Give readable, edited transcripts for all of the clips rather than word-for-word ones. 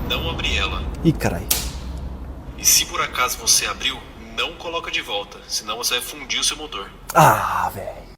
Não abri ela. Ih, carai. E se por acaso você abriu, não coloca de volta, senão você vai fundir o seu motor. Ah, velho.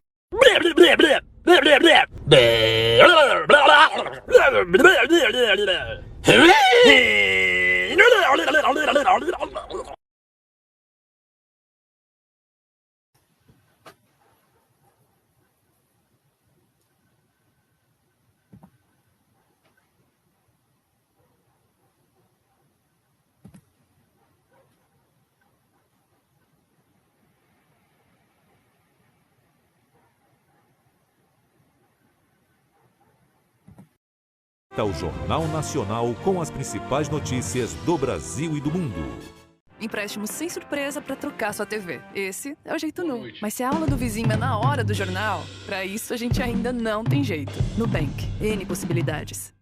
O Jornal Nacional com as principais notícias do Brasil e do mundo. Empréstimo sem surpresa para trocar sua TV. Esse é o jeito Nu. Mas se a aula do vizinho é na hora do jornal, para isso a gente ainda não tem jeito. Nubank. N possibilidades.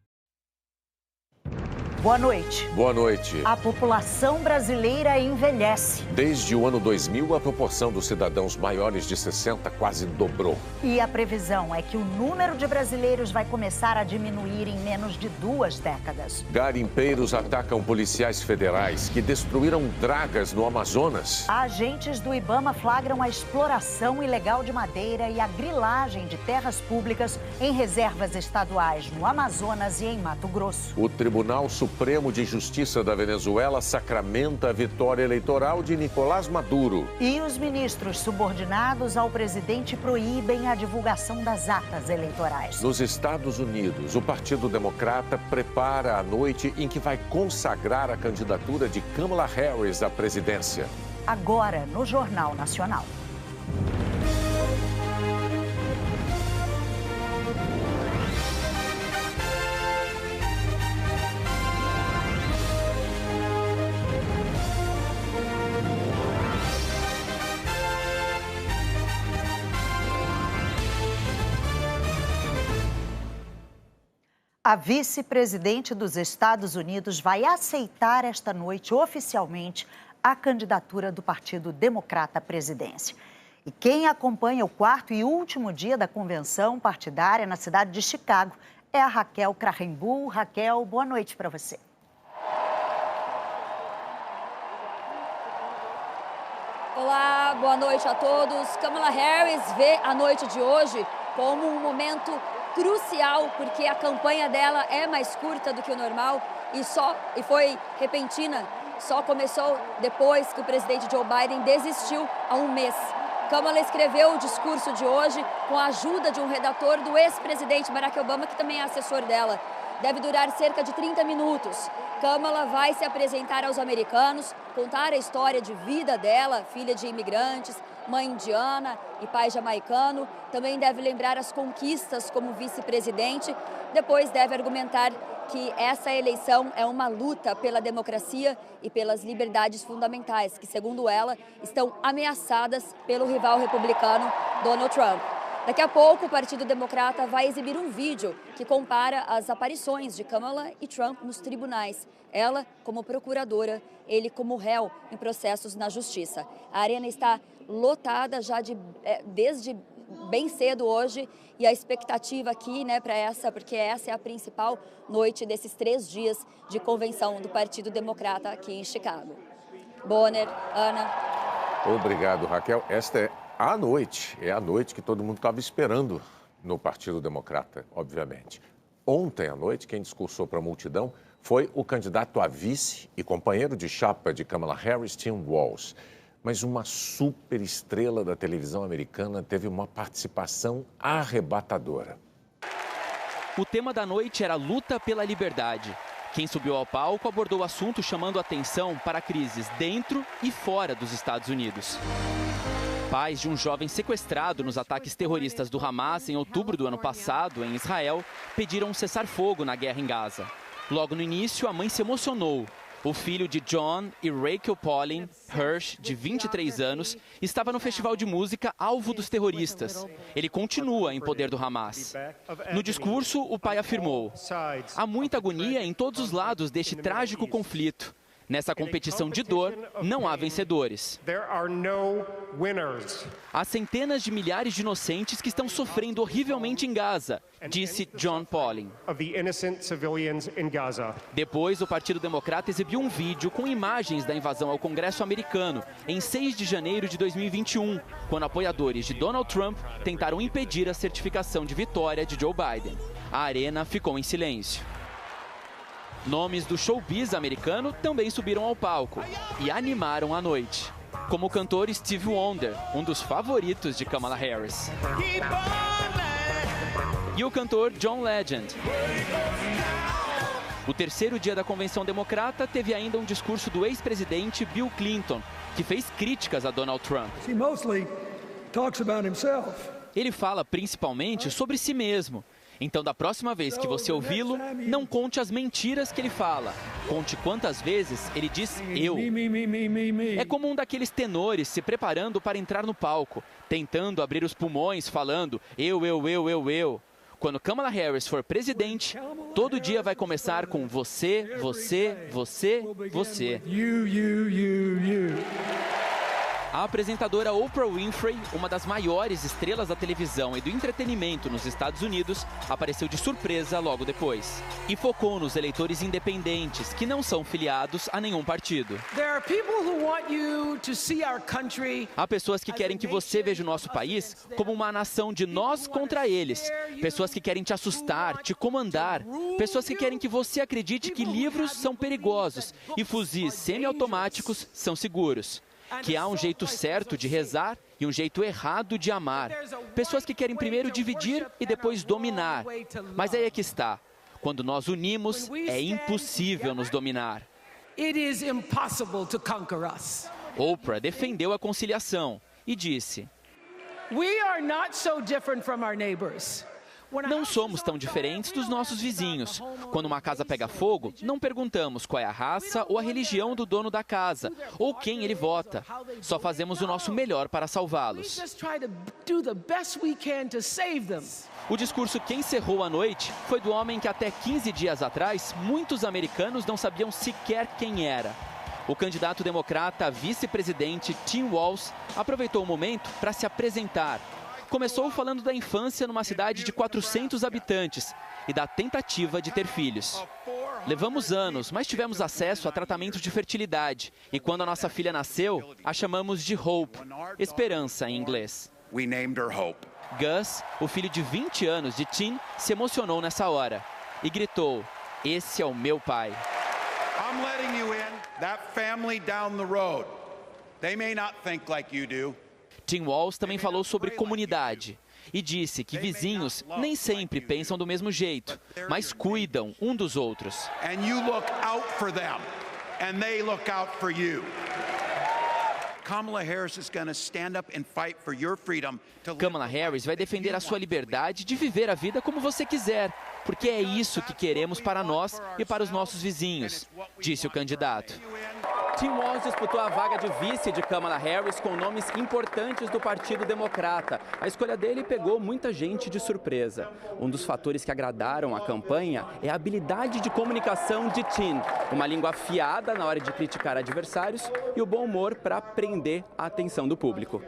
Boa noite. Boa noite. A população brasileira envelhece. Desde o ano 2000, a proporção dos cidadãos maiores de 60 quase dobrou. E a previsão é que o número de brasileiros vai começar a diminuir em menos de 2 décadas. Garimpeiros atacam policiais federais que destruíram dragas no Amazonas. Agentes do Ibama flagram a exploração ilegal de madeira e a grilagem de terras públicas em reservas estaduais no Amazonas e em Mato Grosso. O Tribunal Supremo de Justiça da Venezuela sacramenta a vitória eleitoral de Nicolás Maduro. E os ministros subordinados ao presidente proíbem a divulgação das atas eleitorais. Nos Estados Unidos, o Partido Democrata prepara a noite em que vai consagrar a candidatura de Kamala Harris à presidência. Agora, no Jornal Nacional. A vice-presidente dos Estados Unidos vai aceitar esta noite oficialmente a candidatura do Partido Democrata à presidência. E quem acompanha o 4º e último dia da convenção partidária na cidade de Chicago é a Raquel Krahenbuhl. Raquel, boa noite para você. Olá, boa noite a todos. Kamala Harris vê a noite de hoje como um momento crucial, porque a campanha dela é mais curta do que o normal e foi repentina. Só começou depois que o presidente Joe Biden desistiu há um mês. Kamala escreveu o discurso de hoje com a ajuda de um redator do ex-presidente Barack Obama, que também é assessor dela. Deve durar cerca de 30 minutos. Kamala vai se apresentar aos americanos, contar a história de vida dela, filha de imigrantes, mãe indiana e pai jamaicano. Também deve lembrar as conquistas como vice-presidente. Depois deve argumentar que essa eleição é uma luta pela democracia e pelas liberdades fundamentais, que, segundo ela, estão ameaçadas pelo rival republicano Donald Trump. Daqui a pouco, o Partido Democrata vai exibir um vídeo que compara as aparições de Kamala e Trump nos tribunais. Ela como procuradora, ele como réu em processos na justiça. A arena está lotada já desde bem cedo hoje e a expectativa aqui, porque essa é a principal noite desses 3 dias de convenção do Partido Democrata aqui em Chicago. Bonner, Ana. Obrigado, Raquel. Esta é a noite que todo mundo estava esperando no Partido Democrata, obviamente. Ontem à noite, quem discursou para a multidão foi o candidato a vice e companheiro de chapa de Kamala Harris, Tim Walz. Mas uma superestrela da televisão americana teve uma participação arrebatadora. O tema da noite era luta pela liberdade. Quem subiu ao palco abordou o assunto chamando atenção para crises dentro e fora dos Estados Unidos. Pais de um jovem sequestrado nos ataques terroristas do Hamas em outubro do ano passado, em Israel, pediram um cessar-fogo na guerra em Gaza. Logo no início, a mãe se emocionou. O filho de John e Rachel Pauline, Hirsch, de 23 anos, estava no festival de música alvo dos terroristas. Ele continua em poder do Hamas. No discurso, o pai afirmou: há muita agonia em todos os lados deste trágico conflito. Nessa competição de dor, não há vencedores. Há centenas de milhares de inocentes que estão sofrendo horrivelmente em Gaza, disse John Pauling. Depois, o Partido Democrata exibiu um vídeo com imagens da invasão ao Congresso americano em 6 de janeiro de 2021, quando apoiadores de Donald Trump tentaram impedir a certificação de vitória de Joe Biden. A arena ficou em silêncio. Nomes do showbiz americano também subiram ao palco e animaram a noite, como o cantor Stevie Wonder, um dos favoritos de Kamala Harris, e o cantor John Legend. O terceiro dia da convenção democrata teve ainda um discurso do ex-presidente Bill Clinton, que fez críticas a Donald Trump. Ele fala principalmente sobre si mesmo. Então, da próxima vez que você ouvi-lo, não conte as mentiras que ele fala. Conte quantas vezes ele diz eu. É como um daqueles tenores se preparando para entrar no palco, tentando abrir os pulmões, falando eu. Quando Kamala Harris for presidente, todo dia vai começar com você. A apresentadora Oprah Winfrey, uma das maiores estrelas da televisão e do entretenimento nos Estados Unidos, apareceu de surpresa logo depois. E focou nos eleitores independentes, que não são filiados a nenhum partido. Há pessoas que querem que você veja o nosso país como uma nação de nós contra eles. Pessoas que querem te assustar, te comandar. Pessoas que querem que você acredite que livros são perigosos e fuzis semiautomáticos são seguros. Que há um jeito certo de rezar e um jeito errado de amar. Pessoas que querem primeiro dividir e depois dominar. Mas aí é que está. Quando nós unimos, é impossível nos dominar. Oprah defendeu a conciliação e disse: não somos tão diferentes dos nossos vizinhos. Quando uma casa pega fogo, não perguntamos qual é a raça ou a religião do dono da casa, ou quem ele vota. Só fazemos o nosso melhor para salvá-los. O discurso que encerrou a noite foi do homem que até 15 dias atrás, muitos americanos não sabiam sequer quem era. O candidato democrata a vice-presidente Tim Walz aproveitou o momento para se apresentar. Começou falando da infância numa cidade de 400 habitantes e da tentativa de ter filhos. Levamos anos, mas tivemos acesso a tratamentos de fertilidade. E quando a nossa filha nasceu, a chamamos de Hope, esperança em inglês. Gus, o filho de 20 anos de Tim, se emocionou nessa hora e gritou: "Esse é o meu pai." I'm letting you in. That family down the road. They may not think like you do. Tim Walz também falou sobre comunidade e disse que vizinhos nem sempre pensam do mesmo jeito, mas cuidam um dos outros. Kamala Harris vai defender a sua liberdade de viver a vida como você quiser, porque é isso que queremos para nós e para os nossos vizinhos, disse o candidato. Tim Walz disputou a vaga de vice de Kamala Harris com nomes importantes do Partido Democrata. A escolha dele pegou muita gente de surpresa. Um dos fatores que agradaram a campanha é a habilidade de comunicação de Tim, uma língua afiada na hora de criticar adversários e o bom humor para prender a atenção do público.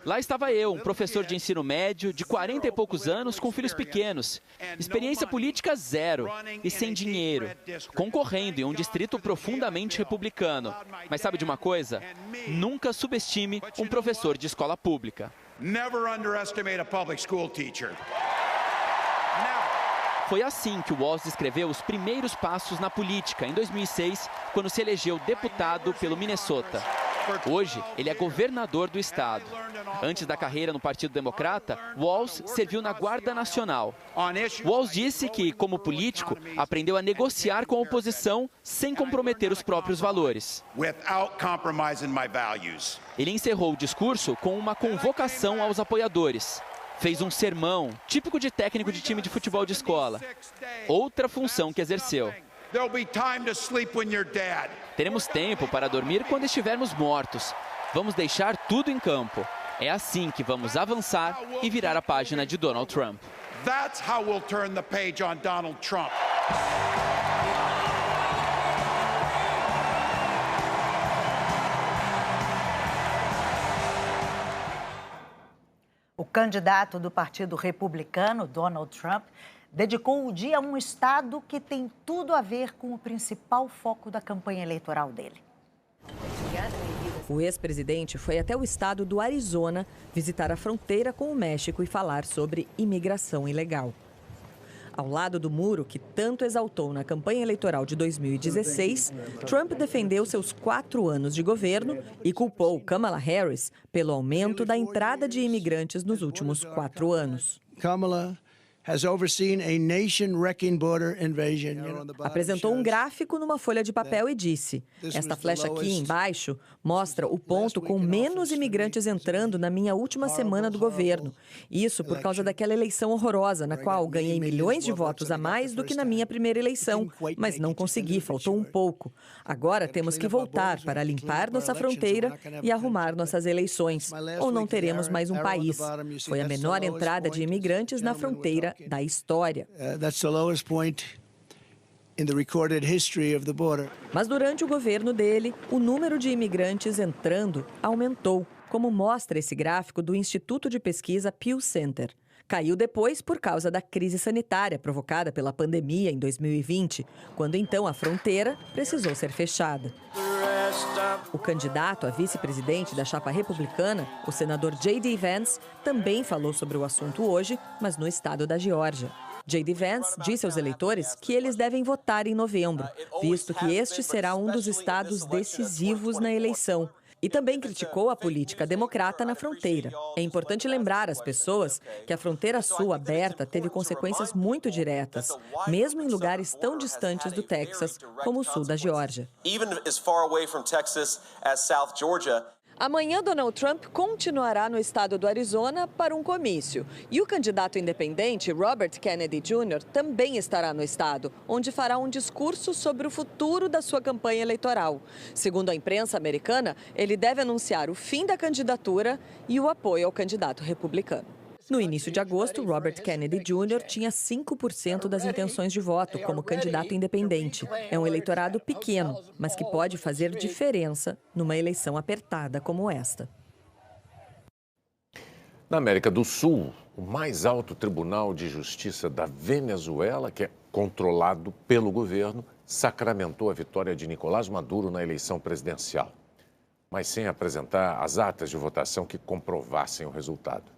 Lá estava eu, um professor de ensino médio de 40 e poucos anos com filhos pequenos. Experiência política zero e sem dinheiro. Concorrendo em um distrito profundamente republicano. Mas sabe de uma coisa? Nunca subestime um professor de escola pública. Foi assim que Walz descreveu os primeiros passos na política em 2006, quando se elegeu deputado pelo Minnesota. Hoje, ele é governador do estado. Antes da carreira no Partido Democrata, Walz serviu na Guarda Nacional. Walz disse que, como político, aprendeu a negociar com a oposição sem comprometer os próprios valores. Ele encerrou o discurso com uma convocação aos apoiadores. Fez um sermão, típico de técnico de time de futebol de escola. Outra função que exerceu. Teremos tempo para dormir quando estivermos mortos. Vamos deixar tudo em campo. É assim que vamos avançar e virar a página de Donald Trump. That's how we'll turn the page on Donald Trump. O candidato do Partido Republicano, Donald Trump, dedicou o dia a um estado que tem tudo a ver com o principal foco da campanha eleitoral dele. O ex-presidente foi até o estado do Arizona visitar a fronteira com o México e falar sobre imigração ilegal. Ao lado do muro que tanto exaltou na campanha eleitoral de 2016, Trump defendeu seus 4 anos de governo e culpou Kamala Harris pelo aumento da entrada de imigrantes nos últimos 4 anos. Kamala has overseen a nation-wrecking border invasion. Apresentou um gráfico numa folha de papel e disse: "Esta flecha aqui embaixo mostra o ponto com menos imigrantes entrando na minha última semana do governo. Isso por causa daquela eleição horrorosa, na qual ganhei milhões de votos a mais do que na minha primeira eleição, mas não consegui, faltou um pouco. Agora temos que voltar para limpar nossa fronteira e arrumar nossas eleições, ou não teremos mais um país. Foi a menor entrada de imigrantes na fronteira da história." Mas durante o governo dele, o número de imigrantes entrando aumentou, como mostra esse gráfico do Instituto de Pesquisa Pew Center. Caiu depois por causa da crise sanitária provocada pela pandemia em 2020, quando então a fronteira precisou ser fechada. O candidato a vice-presidente da chapa republicana, o senador J.D. Vance, também falou sobre o assunto hoje, mas no estado da Geórgia. J.D. Vance disse aos eleitores que eles devem votar em novembro, visto que este será um dos estados decisivos na eleição. E também criticou a política democrata na fronteira. É importante lembrar às pessoas que a fronteira sul aberta teve consequências muito diretas, mesmo em lugares tão distantes do Texas como o sul da Geórgia. Amanhã, Donald Trump continuará no estado do Arizona para um comício. E o candidato independente, Robert Kennedy Jr., também estará no estado, onde fará um discurso sobre o futuro da sua campanha eleitoral. Segundo a imprensa americana, ele deve anunciar o fim da candidatura e o apoio ao candidato republicano. No início de agosto, Robert Kennedy Jr. tinha 5% das intenções de voto como candidato independente. É um eleitorado pequeno, mas que pode fazer diferença numa eleição apertada como esta. Na América do Sul, o mais alto Tribunal de Justiça da Venezuela, que é controlado pelo governo, sacramentou a vitória de Nicolás Maduro na eleição presidencial, mas sem apresentar as atas de votação que comprovassem o resultado.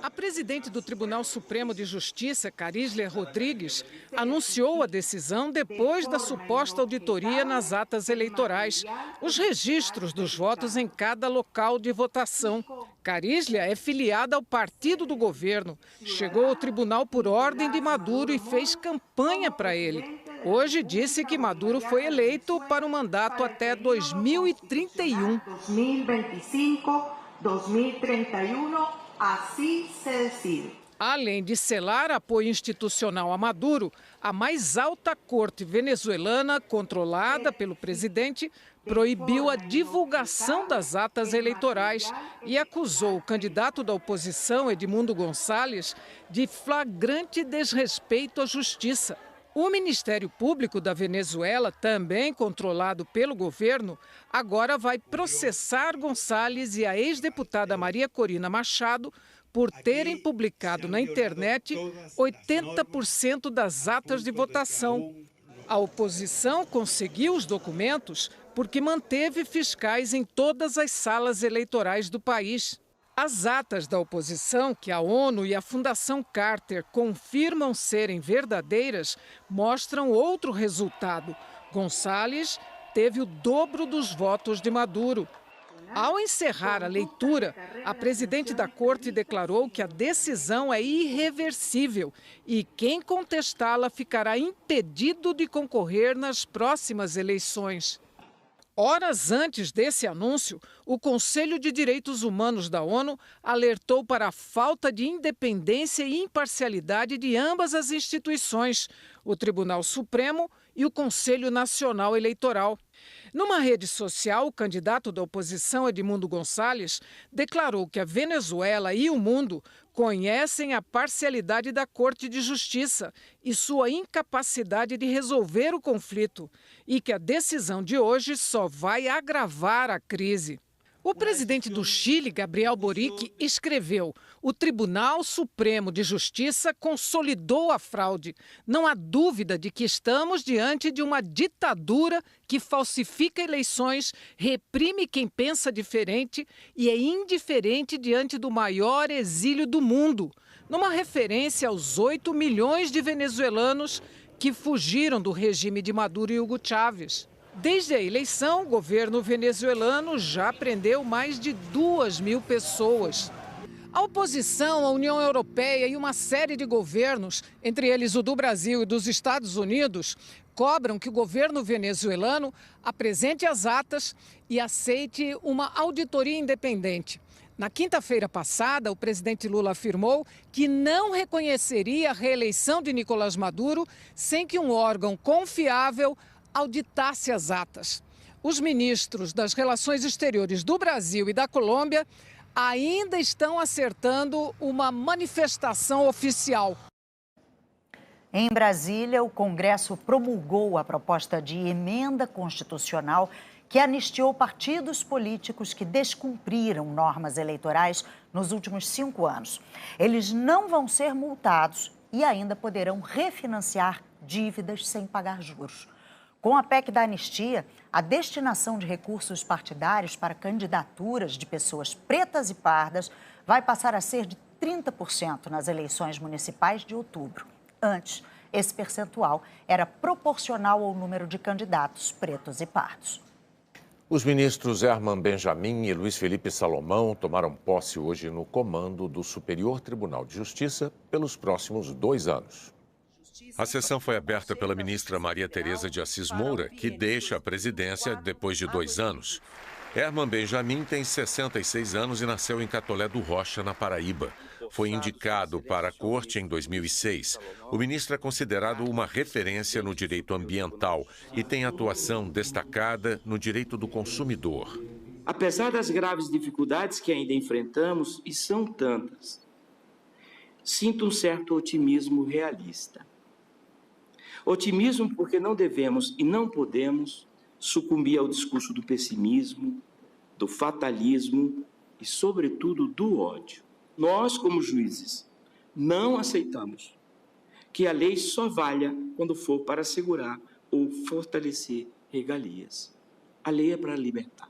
A presidente do Tribunal Supremo de Justiça, Karislia Rodrigues, anunciou a decisão depois da suposta auditoria nas atas eleitorais, os registros dos votos em cada local de votação. Karislia é filiada ao partido do governo, chegou ao tribunal por ordem de Maduro e fez campanha para ele. Hoje disse que Maduro foi eleito para um mandato até 2031. 2025, 2031... assim se decide. Além de selar apoio institucional a Maduro, a mais alta corte venezuelana, controlada pelo presidente, proibiu a divulgação das atas eleitorais e acusou o candidato da oposição, Edmundo Gonçalves, de flagrante desrespeito à justiça. O Ministério Público da Venezuela, também controlado pelo governo, agora vai processar Gonçalves e a ex-deputada Maria Corina Machado por terem publicado na internet 80% das atas de votação. A oposição conseguiu os documentos porque manteve fiscais em todas as salas eleitorais do país. As atas da oposição, que a ONU e a Fundação Carter confirmam serem verdadeiras, mostram outro resultado. Gonçalves teve o dobro dos votos de Maduro. Ao encerrar a leitura, a presidente da corte declarou que a decisão é irreversível e quem contestá-la ficará impedido de concorrer nas próximas eleições. Horas antes desse anúncio, o Conselho de Direitos Humanos da ONU alertou para a falta de independência e imparcialidade de ambas as instituições, o Tribunal Supremo e o Conselho Nacional Eleitoral. Numa rede social, o candidato da oposição, Edmundo Gonçalves, declarou que a Venezuela e o mundo conhecem a parcialidade da Corte de Justiça e sua incapacidade de resolver o conflito, e que a decisão de hoje só vai agravar a crise. O presidente do Chile, Gabriel Boric, escreveu: o Tribunal Supremo de Justiça consolidou a fraude. Não há dúvida de que estamos diante de uma ditadura que falsifica eleições, reprime quem pensa diferente e é indiferente diante do maior exílio do mundo. Numa referência aos 8 milhões de venezuelanos que fugiram do regime de Maduro e Hugo Chávez. Desde a eleição, o governo venezuelano já prendeu mais de 2.000 pessoas. A oposição, a União Europeia e uma série de governos, entre eles o do Brasil e dos Estados Unidos, cobram que o governo venezuelano apresente as atas e aceite uma auditoria independente. Na quinta-feira passada, o presidente Lula afirmou que não reconheceria a reeleição de Nicolás Maduro sem que um órgão confiável auditasse as atas. Os ministros das Relações Exteriores do Brasil e da Colômbia ainda estão acertando uma manifestação oficial. Em Brasília, o Congresso promulgou a proposta de emenda constitucional que anistiou partidos políticos que descumpriram normas eleitorais nos últimos 5 anos. Eles não vão ser multados e ainda poderão refinanciar dívidas sem pagar juros. Com a PEC da anistia, a destinação de recursos partidários para candidaturas de pessoas pretas e pardas vai passar a ser de 30% nas eleições municipais de outubro. Antes, esse percentual era proporcional ao número de candidatos pretos e pardos. Os ministros Herman Benjamin e Luiz Felipe Salomão tomaram posse hoje no comando do Superior Tribunal de Justiça pelos próximos 2 anos. A sessão foi aberta pela ministra Maria Tereza de Assis Moura, que deixa a presidência depois de 2 anos. Herman Benjamin tem 66 anos e nasceu em Catolé do Rocha, na Paraíba. Foi indicado para a corte em 2006. O ministro é considerado uma referência no direito ambiental e tem atuação destacada no direito do consumidor. Apesar das graves dificuldades que ainda enfrentamos, e são tantas, sinto um certo otimismo realista. Otimismo porque não devemos e não podemos sucumbir ao discurso do pessimismo, do fatalismo e, sobretudo, do ódio. Nós, como juízes, não aceitamos que a lei só valha quando for para assegurar ou fortalecer regalias. A lei é para libertar.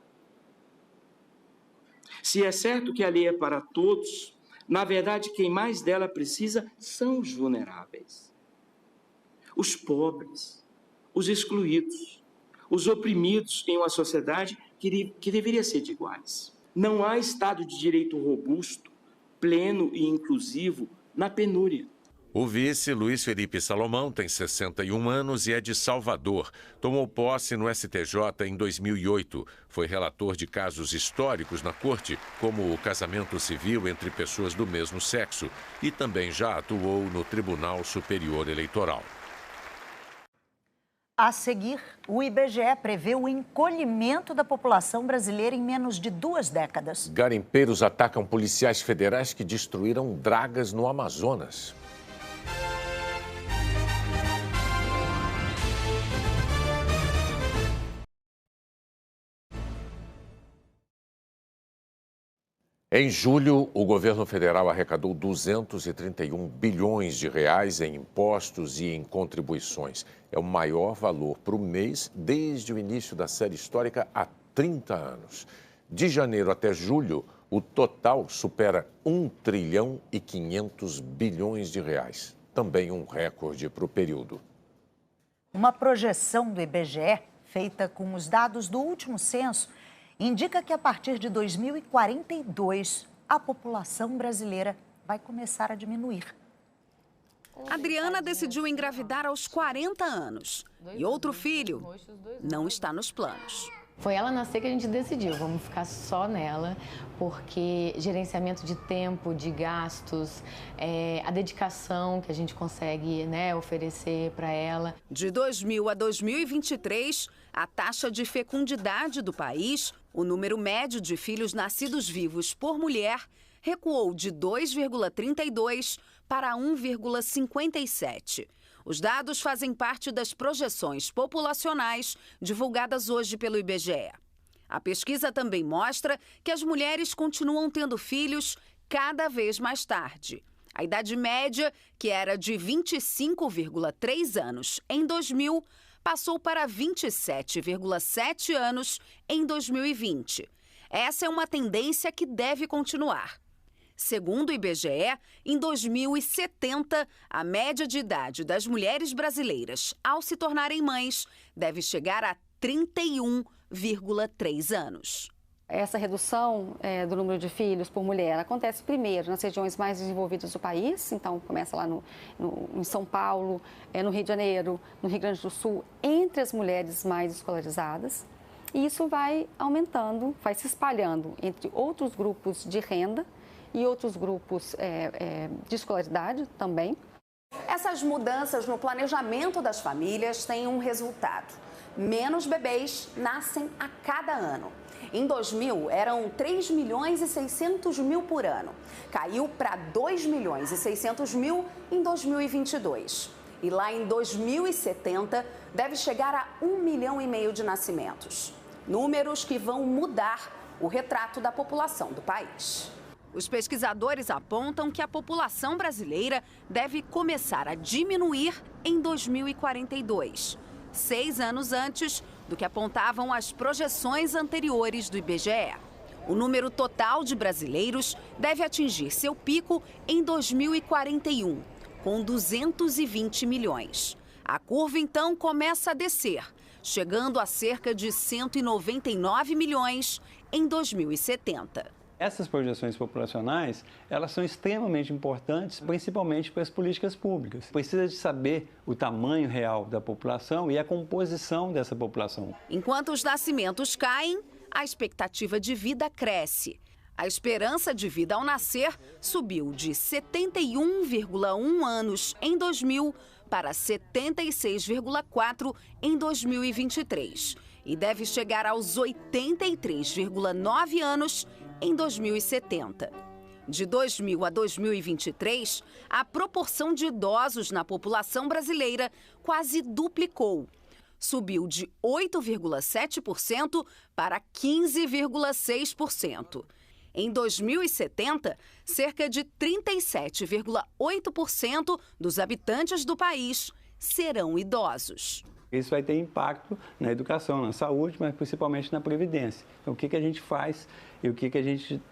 Se é certo que a lei é para todos, na verdade, quem mais dela precisa são os vulneráveis. Os pobres, os excluídos, os oprimidos em uma sociedade que deveria ser de iguais. Não há Estado de Direito robusto, pleno e inclusivo na penúria. O vice, Luiz Felipe Salomão, tem 61 anos e é de Salvador. Tomou posse no STJ em 2008. Foi relator de casos históricos na corte, como o casamento civil entre pessoas do mesmo sexo, e também já atuou no Tribunal Superior Eleitoral. A seguir, o IBGE prevê o encolhimento da população brasileira em menos de 2 décadas. Garimpeiros atacam policiais federais que destruíram dragas no Amazonas. Em julho, o governo federal arrecadou 231 bilhões de reais em impostos e em contribuições. É o maior valor por mês desde o início da série histórica há 30 anos. De janeiro até julho, o total supera 1 trilhão e 500 bilhões de reais. Também um recorde para o período. Uma projeção do IBGE, feita com os dados do último censo, indica que a partir de 2042, a população brasileira vai começar a diminuir. Adriana decidiu engravidar aos 40 anos. E outro filho não está nos planos. Foi ela nascer que a gente decidiu, vamos ficar só nela, porque gerenciamento de tempo, de gastos, a dedicação que a gente consegue, né, oferecer para ela. De 2000 a 2023, a taxa de fecundidade do país, o número médio de filhos nascidos vivos por mulher, recuou de 2,32 para 1,57. Os dados fazem parte das projeções populacionais divulgadas hoje pelo IBGE. A pesquisa também mostra que as mulheres continuam tendo filhos cada vez mais tarde. A idade média, que era de 25,3 anos em 2000, passou para 27,7 anos em 2020. Essa é uma tendência que deve continuar. Segundo o IBGE, em 2070, a média de idade das mulheres brasileiras ao se tornarem mães deve chegar a 31,3 anos. Essa redução do número de filhos por mulher acontece primeiro nas regiões mais desenvolvidas do país, então começa lá em São Paulo, no Rio de Janeiro, no Rio Grande do Sul, entre as mulheres mais escolarizadas. E isso vai aumentando, vai se espalhando entre outros grupos de renda e outros grupos de escolaridade também. Essas mudanças no planejamento das famílias têm um resultado. Menos bebês nascem a cada ano. Em 2000, eram 3 milhões e 600 mil por ano. Caiu para 2 milhões e 600 mil em 2022. E lá em 2070, deve chegar a 1,5 milhão de nascimentos. Números que vão mudar o retrato da população do país. Os pesquisadores apontam que a população brasileira deve começar a diminuir em 2042, 6 anos antes do que apontavam as projeções anteriores do IBGE. O número total de brasileiros deve atingir seu pico em 2041, com 220 milhões. A curva, então, começa a descer, chegando a cerca de 199 milhões em 2070. Essas projeções populacionais, elas são extremamente importantes, principalmente para as políticas públicas. Precisa de saber o tamanho real da população e a composição dessa população. Enquanto os nascimentos caem, a expectativa de vida cresce. A esperança de vida ao nascer subiu de 71,1 anos em 2000 para 76,4 em 2023 e deve chegar aos 83,9 anos em 2070. De 2000 a 2023, a proporção de idosos na população brasileira quase duplicou. Subiu de 8,7% para 15,6%. Em 2070, cerca de 37,8% dos habitantes do país serão idosos. Isso vai ter impacto na educação, na saúde, mas principalmente na previdência. Então, o que a gente faz e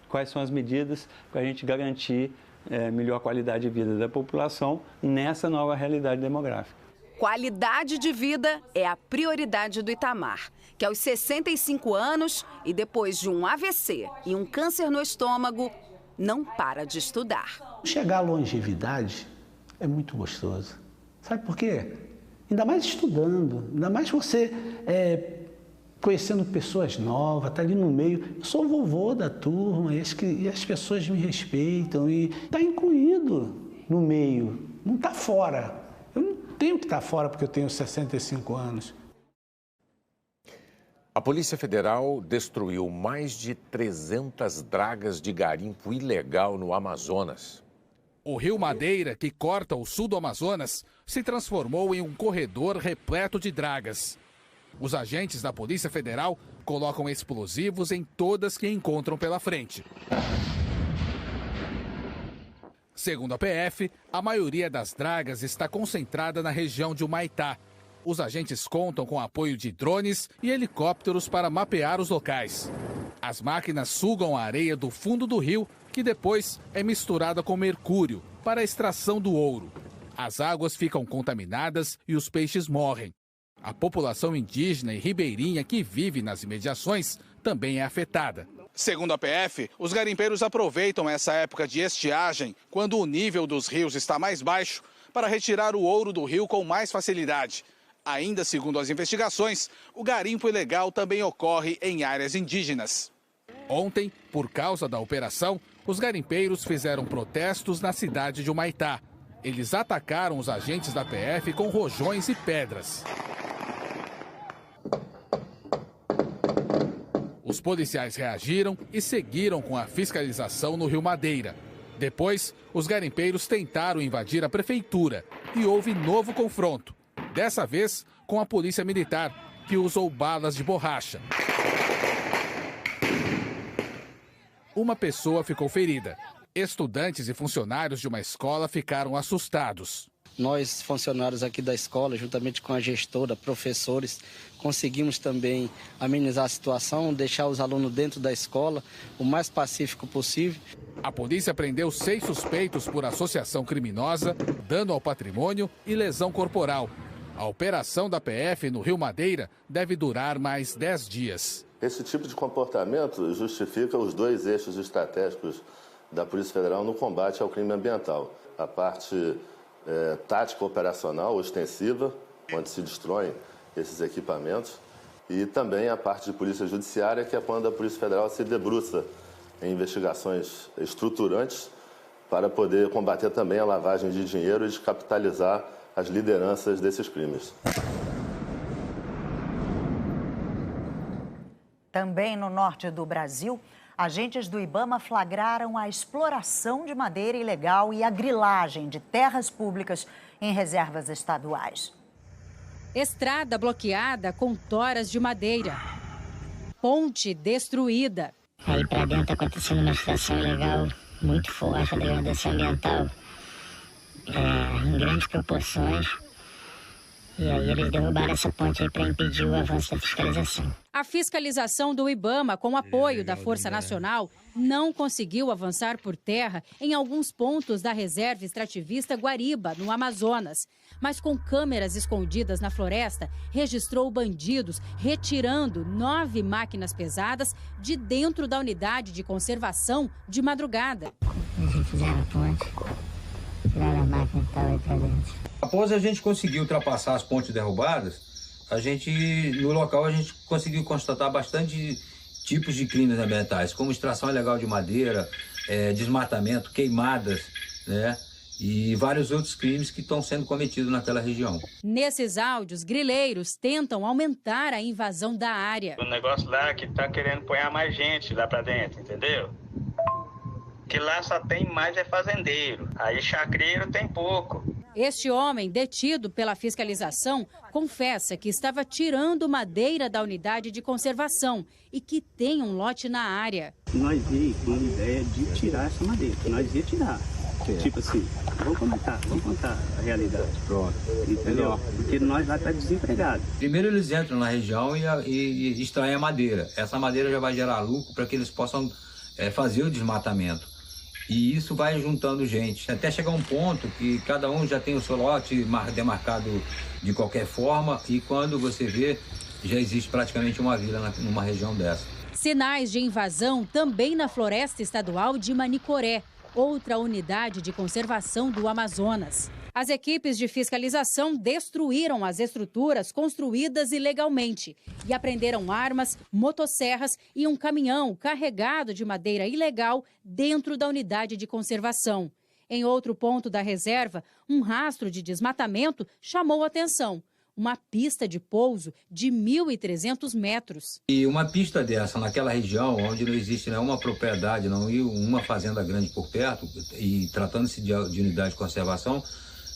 quais são as medidas para a gente garantir melhor qualidade de vida da população nessa nova realidade demográfica. Qualidade de vida é a prioridade do Itamar, que aos 65 anos e depois de um AVC e um câncer no estômago, não para de estudar. Chegar à longevidade é muito gostoso. Sabe por quê? Ainda mais estudando, ainda mais você conhecendo pessoas novas, tá ali no meio. Eu sou o vovô da turma e as pessoas me respeitam e está incluído no meio, não está fora. Eu não tenho que estar fora porque eu tenho 65 anos. A Polícia Federal destruiu mais de 300 dragas de garimpo ilegal no Amazonas. O Rio Madeira, que corta o sul do Amazonas, se transformou em um corredor repleto de dragas. Os agentes da Polícia Federal colocam explosivos em todas que encontram pela frente. Segundo a PF, a maioria das dragas está concentrada na região de Humaitá. Os agentes contam com apoio de drones e helicópteros para mapear os locais. As máquinas sugam a areia do fundo do rio, que depois é misturada com mercúrio para a extração do ouro. As águas ficam contaminadas e os peixes morrem. A população indígena e ribeirinha que vive nas imediações também é afetada. Segundo a PF, os garimpeiros aproveitam essa época de estiagem, quando o nível dos rios está mais baixo, para retirar o ouro do rio com mais facilidade. Ainda segundo as investigações, o garimpo ilegal também ocorre em áreas indígenas. Ontem, por causa da operação, os garimpeiros fizeram protestos na cidade de Humaitá. Eles atacaram os agentes da PF com rojões e pedras. Os policiais reagiram e seguiram com a fiscalização no Rio Madeira. Depois, os garimpeiros tentaram invadir a prefeitura e houve novo confronto. Dessa vez, com a polícia militar, que usou balas de borracha. Uma pessoa ficou ferida. Estudantes e funcionários de uma escola ficaram assustados. Nós, funcionários aqui da escola, juntamente com a gestora, professores, conseguimos também amenizar a situação, deixar os alunos dentro da escola o mais pacífico possível. A polícia prendeu 6 suspeitos por associação criminosa, dano ao patrimônio e lesão corporal. A operação da PF no Rio Madeira deve durar mais 10 dias. Esse tipo de comportamento justifica os 2 eixos estratégicos da Polícia Federal no combate ao crime ambiental. A parte tática operacional ostensiva, onde se destroem esses equipamentos, e também a parte de polícia judiciária, que é quando a Polícia Federal se debruça em investigações estruturantes para poder combater também a lavagem de dinheiro e descapitalizar as lideranças desses crimes. Também no norte do Brasil, agentes do IBAMA flagraram a exploração de madeira ilegal e a grilagem de terras públicas em reservas estaduais. Estrada bloqueada com toras de madeira. Ponte destruída. Aí para dentro acontecendo uma extração ilegal muito forte, a degradação ambiental em grandes proporções. E aí eles derrubaram essa ponte aí para impedir o avanço da fiscalização. A fiscalização do IBAMA, com apoio da Força Nacional, não conseguiu avançar por terra em alguns pontos da reserva extrativista Guariba, no Amazonas. Mas com câmeras escondidas na floresta, registrou bandidos retirando 9 máquinas pesadas de dentro da unidade de conservação de madrugada. Eles fizeram a ponte, tiraram a máquina e tal aí para dentro. Após a gente conseguir ultrapassar as pontes derrubadas, no local a gente conseguiu constatar bastante tipos de crimes ambientais, como extração ilegal de madeira, desmatamento, queimadas, né? E vários outros crimes que estão sendo cometidos naquela região. Nesses áudios, grileiros tentam aumentar a invasão da área. O negócio lá que tá querendo pôr mais gente lá pra dentro, entendeu? Que lá só tem mais fazendeiro, aí chacreiro tem pouco. Este homem, detido pela fiscalização, confessa que estava tirando madeira da unidade de conservação e que tem um lote na área. Nós veio com a ideia de tirar essa madeira, nós ia tirar. Tipo assim, vamos contar a realidade. Pronto. Entendeu? Porque nós lá estamos desempregados. Primeiro eles entram na região e extraem a madeira. Essa madeira já vai gerar lucro para que eles possam fazer o desmatamento. E isso vai juntando gente, até chegar um ponto que cada um já tem o seu lote demarcado de qualquer forma e quando você vê, já existe praticamente uma vila numa região dessa. Sinais de invasão também na Floresta Estadual de Manicoré, outra unidade de conservação do Amazonas. As equipes de fiscalização destruíram as estruturas construídas ilegalmente e apreenderam armas, motosserras e um caminhão carregado de madeira ilegal dentro da unidade de conservação. Em outro ponto da reserva, um rastro de desmatamento chamou a atenção. Uma pista de pouso de 1.300 metros. E uma pista dessa, naquela região onde não existe nenhuma propriedade, não e uma fazenda grande por perto, e tratando-se de unidade de conservação,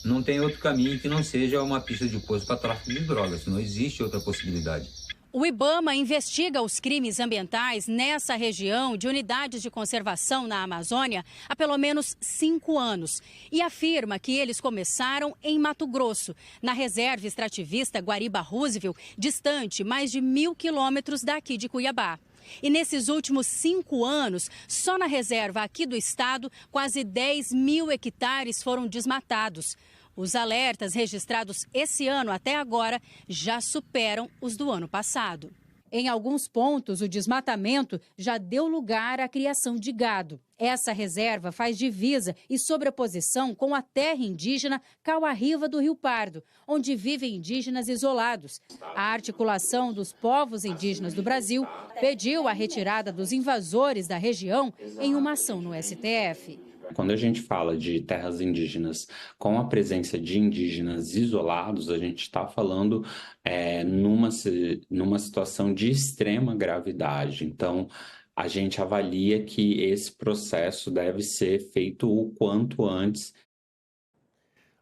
não tem outro caminho que não seja uma pista de pouso para tráfico de drogas. Não existe outra possibilidade. O IBAMA investiga os crimes ambientais nessa região de unidades de conservação na Amazônia há pelo menos 5 anos e afirma que eles começaram em Mato Grosso, na reserva extrativista Guariba Roosevelt, distante mais de 1.000 quilômetros daqui de Cuiabá. E nesses últimos 5 anos, só na reserva aqui do estado, quase 10.000 hectares foram desmatados. Os alertas registrados esse ano até agora já superam os do ano passado. Em alguns pontos, o desmatamento já deu lugar à criação de gado. Essa reserva faz divisa e sobreposição com a terra indígena Cauá-Riva do Rio Pardo, onde vivem indígenas isolados. A articulação dos povos indígenas do Brasil pediu a retirada dos invasores da região em uma ação no STF. Quando a gente fala de terras indígenas com a presença de indígenas isolados, a gente está falando numa situação de extrema gravidade. Então, a gente avalia que esse processo deve ser feito o quanto antes.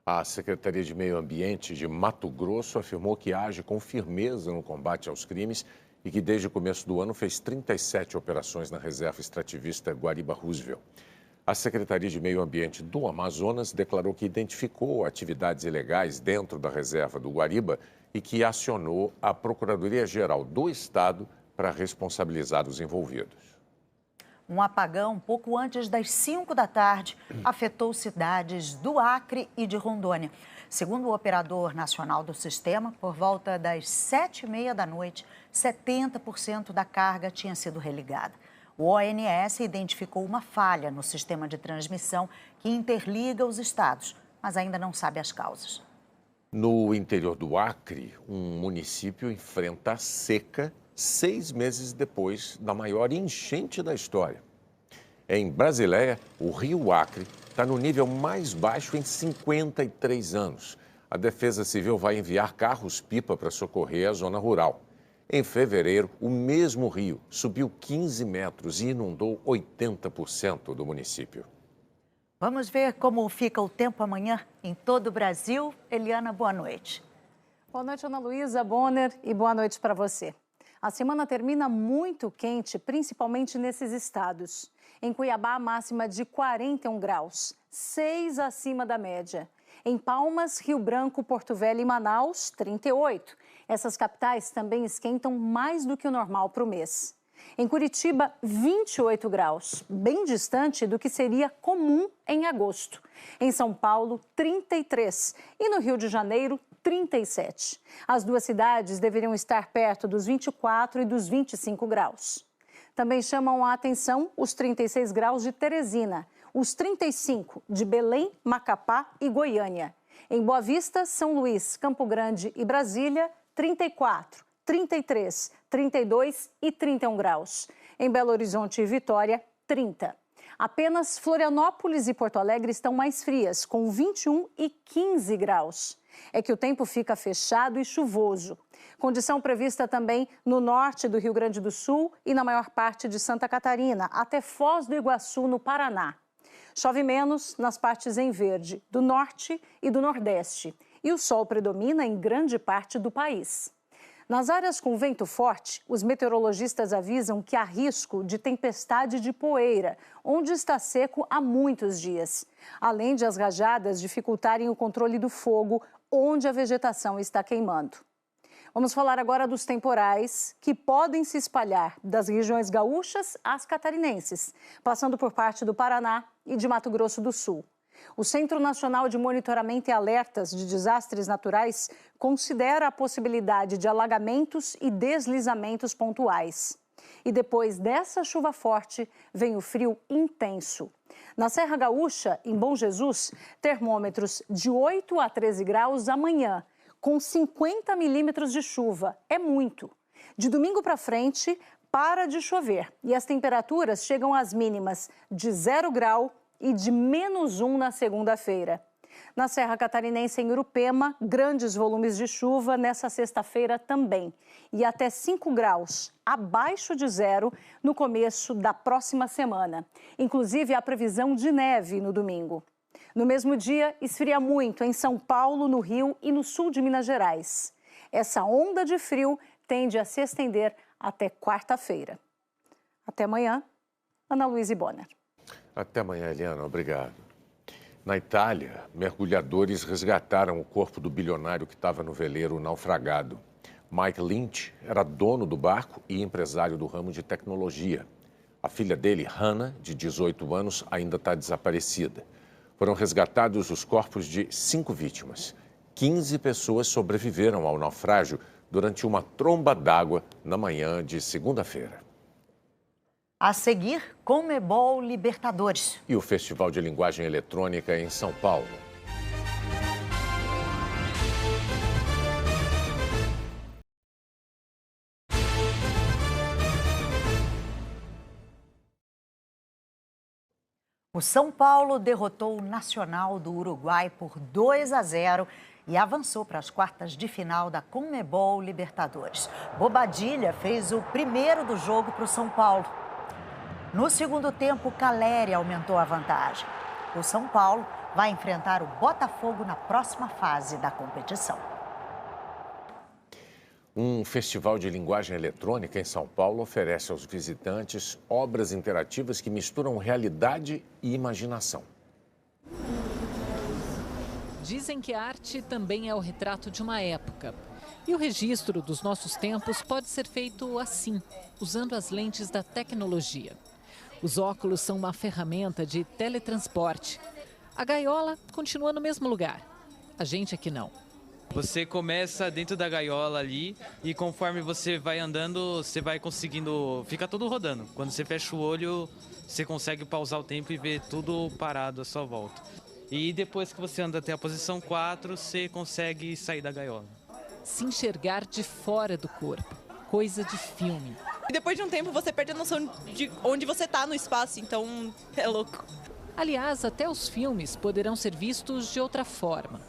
A Secretaria de Meio Ambiente de Mato Grosso afirmou que age com firmeza no combate aos crimes e que desde o começo do ano fez 37 operações na reserva extrativista Guariba-Roosevelt. A Secretaria de Meio Ambiente do Amazonas declarou que identificou atividades ilegais dentro da reserva do Guariba e que acionou a Procuradoria-Geral do Estado para responsabilizar os envolvidos. Um apagão pouco antes das 5 da tarde afetou cidades do Acre e de Rondônia. Segundo o operador nacional do sistema, por volta das 7h30 da noite, 70% da carga tinha sido religada. O ONS identificou uma falha no sistema de transmissão que interliga os estados, mas ainda não sabe as causas. No interior do Acre, um município enfrenta a seca 6 meses depois da maior enchente da história. Em Brasileia, o rio Acre está no nível mais baixo em 53 anos. A Defesa Civil vai enviar carros-pipa para socorrer a zona rural. Em fevereiro, o mesmo rio subiu 15 metros e inundou 80% do município. Vamos ver como fica o tempo amanhã em todo o Brasil. Eliana, boa noite. Boa noite, Ana Luísa, Bonner, e boa noite para você. A semana termina muito quente, principalmente nesses estados. Em Cuiabá, a máxima de 41 graus, 6 acima da média. Em Palmas, Rio Branco, Porto Velho e Manaus, 38. Essas capitais também esquentam mais do que o normal para o mês. Em Curitiba, 28 graus, bem distante do que seria comum em agosto. Em São Paulo, 33. E no Rio de Janeiro, 37. As duas cidades deveriam estar perto dos 24 e dos 25 graus. Também chamam a atenção os 36 graus de Teresina, os 35 de Belém, Macapá e Goiânia. Em Boa Vista, São Luís, Campo Grande e Brasília, 34, 33, 32 e 31 graus. Em Belo Horizonte e Vitória, 30. Apenas Florianópolis e Porto Alegre estão mais frias, com 21 e 15 graus. É que o tempo fica fechado e chuvoso. Condição prevista também no norte do Rio Grande do Sul e na maior parte de Santa Catarina, até Foz do Iguaçu, no Paraná. Chove menos nas partes em verde, do norte e do nordeste. E o sol predomina em grande parte do país. Nas áreas com vento forte, os meteorologistas avisam que há risco de tempestade de poeira, onde está seco há muitos dias. Além de as rajadas dificultarem o controle do fogo, onde a vegetação está queimando. Vamos falar agora dos temporais que podem se espalhar das regiões gaúchas às catarinenses, passando por parte do Paraná e de Mato Grosso do Sul. O Centro Nacional de Monitoramento e Alertas de Desastres Naturais considera a possibilidade de alagamentos e deslizamentos pontuais. E depois dessa chuva forte, vem o frio intenso. Na Serra Gaúcha, em Bom Jesus, termômetros de 8 a 13 graus amanhã, com 50 milímetros de chuva. É muito. De domingo para frente, para de chover e as temperaturas chegam às mínimas de 0 grau e de -1 na segunda-feira. Na Serra Catarinense, em Urupema, grandes volumes de chuva nessa sexta-feira também. E até 5 graus abaixo de 0 no começo da próxima semana. Inclusive, há previsão de neve no domingo. No mesmo dia, esfria muito em São Paulo, no Rio e no sul de Minas Gerais. Essa onda de frio tende a se estender até quarta-feira. Até amanhã, Ana Luísa Bonner. Até amanhã, Eliana. Obrigado. Na Itália, mergulhadores resgataram o corpo do bilionário que estava no veleiro naufragado. Mike Lynch era dono do barco e empresário do ramo de tecnologia. A filha dele, Hannah, de 18 anos, ainda está desaparecida. Foram resgatados os corpos de 5 vítimas. 15 pessoas sobreviveram ao naufrágio, durante uma tromba d'água na manhã de segunda-feira. A seguir, Conmebol Libertadores. E o Festival de Linguagem Eletrônica em São Paulo. O São Paulo derrotou o Nacional do Uruguai por 2-0 e avançou para as quartas de final da Conmebol Libertadores. Bobadilha fez o primeiro do jogo para o São Paulo. No segundo tempo, Caleri aumentou a vantagem. O São Paulo vai enfrentar o Botafogo na próxima fase da competição. Um festival de linguagem eletrônica em São Paulo oferece aos visitantes obras interativas que misturam realidade e imaginação. Dizem que a arte também é o retrato de uma época. E o registro dos nossos tempos pode ser feito assim, usando as lentes da tecnologia. Os óculos são uma ferramenta de teletransporte. A gaiola continua no mesmo lugar. A gente aqui não. Você começa dentro da gaiola ali e conforme você vai andando, você vai conseguindo... Fica tudo rodando. Quando você fecha o olho, você consegue pausar o tempo e ver tudo parado à sua volta. E depois que você anda até a posição 4, você consegue sair da gaiola. Se enxergar de fora do corpo. Coisa de filme. E depois de um tempo você perde a noção de onde você está no espaço, então é louco. Aliás, até os filmes poderão ser vistos de outra forma.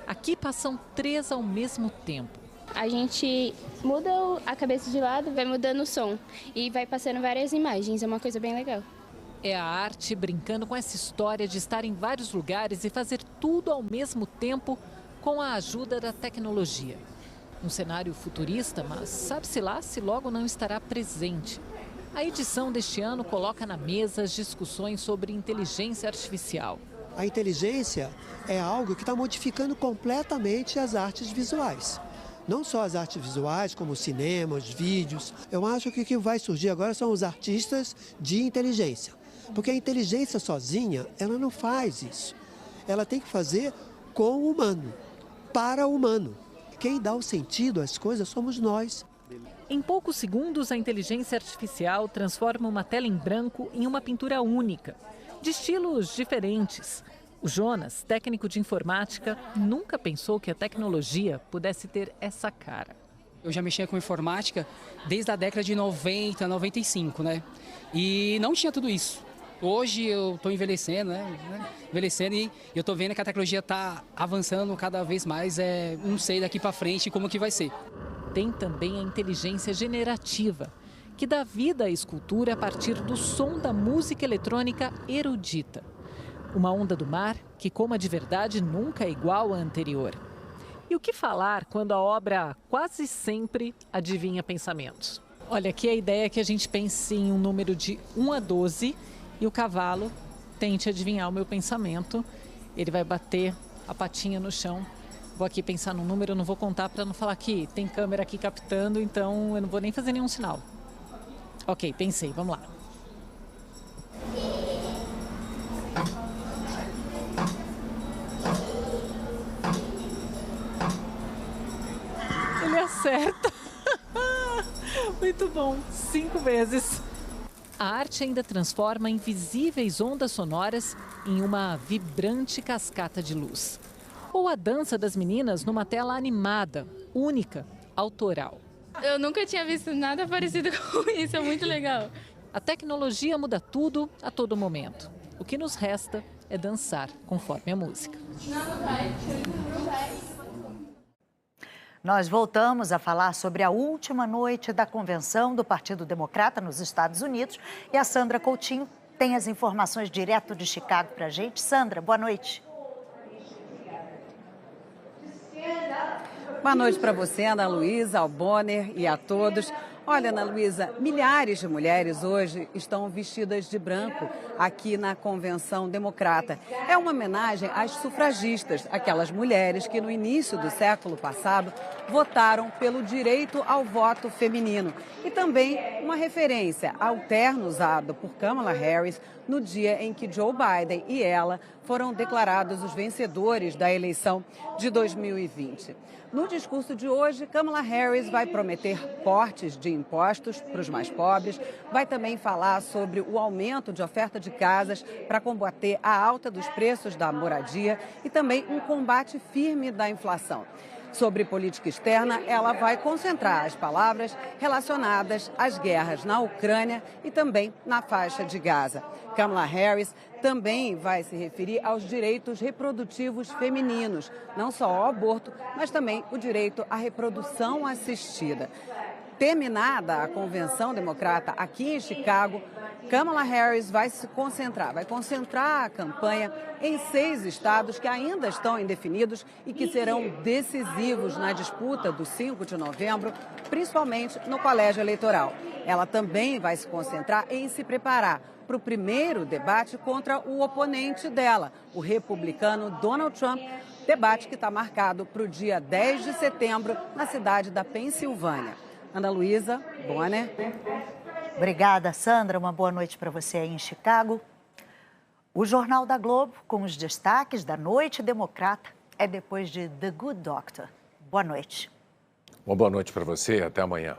Aqui passam 3 ao mesmo tempo. A gente muda a cabeça de lado, vai mudando o som e vai passando várias imagens, é uma coisa bem legal. É a arte brincando com essa história de estar em vários lugares e fazer tudo ao mesmo tempo com a ajuda da tecnologia. Um cenário futurista, mas sabe-se lá se logo não estará presente. A edição deste ano coloca na mesa as discussões sobre inteligência artificial. A inteligência é algo que está modificando completamente as artes visuais. Não só as artes visuais, como o cinema, os vídeos. Eu acho que o que vai surgir agora são os artistas de inteligência. Porque a inteligência sozinha, ela não faz isso. Ela tem que fazer com o humano, para o humano. Quem dá o sentido às coisas somos nós. Em poucos segundos, a inteligência artificial transforma uma tela em branco em uma pintura única, de estilos diferentes. O Jonas, técnico de informática, nunca pensou que a tecnologia pudesse ter essa cara. Eu já mexia com informática desde a década de 90, 95, né? E não tinha tudo isso. Hoje eu estou envelhecendo, Envelhecendo e eu estou vendo que a tecnologia está avançando cada vez mais. Não sei daqui para frente como que vai ser. Tem também a inteligência generativa, que dá vida à escultura a partir do som da música eletrônica erudita. Uma onda do mar que, como a de verdade, nunca é igual à anterior. E o que falar quando a obra quase sempre adivinha pensamentos? Olha, aqui a ideia é que a gente pense em um número de 1 a 12 e o cavalo tente adivinhar o meu pensamento. Ele vai bater a patinha no chão. Vou aqui pensar num número, eu não vou contar para não falar que tem câmera aqui captando, então eu não vou nem fazer nenhum sinal. Ok, pensei, vamos lá. Ele acerta. Muito bom, 5 vezes. A arte ainda transforma invisíveis ondas sonoras em uma vibrante cascata de luz. Ou a dança das meninas numa tela animada, única, autoral. Eu nunca tinha visto nada parecido com isso, é muito legal. A tecnologia muda tudo a todo momento. O que nos resta é dançar conforme a música. Nós voltamos a falar sobre a última noite da convenção do Partido Democrata nos Estados Unidos e a Sandra Coutinho tem as informações direto de Chicago para a gente. Sandra, boa noite. Boa noite para você, Ana Luísa, ao Bonner e a todos. Olha, Ana Luísa, milhares de mulheres hoje estão vestidas de branco aqui na Convenção Democrata. É uma homenagem às sufragistas, aquelas mulheres que no início do século passado votaram pelo direito ao voto feminino. E também uma referência ao terno usado por Kamala Harris no dia em que Joe Biden e ela foram declarados os vencedores da eleição de 2020. No discurso de hoje, Kamala Harris vai prometer cortes de impostos para os mais pobres, vai também falar sobre o aumento de oferta de casas para combater a alta dos preços da moradia e também um combate firme da inflação. Sobre política externa, ela vai concentrar as palavras relacionadas às guerras na Ucrânia e também na faixa de Gaza. Kamala Harris também vai se referir aos direitos reprodutivos femininos, não só ao aborto, mas também o direito à reprodução assistida. Terminada a Convenção Democrata aqui em Chicago, Kamala Harris vai concentrar a campanha em 6 estados que ainda estão indefinidos e que serão decisivos na disputa do 5 de novembro, principalmente no colégio eleitoral. Ela também vai se concentrar em se preparar para o primeiro debate contra o oponente dela, o republicano Donald Trump, debate que está marcado para o dia 10 de setembro na cidade da Pensilvânia. Ana Luísa, Bonner. Obrigada, Sandra. Uma boa noite para você aí em Chicago. O Jornal da Globo, com os destaques da Noite Democrata, é depois de The Good Doctor. Boa noite. Uma boa noite para você e até amanhã.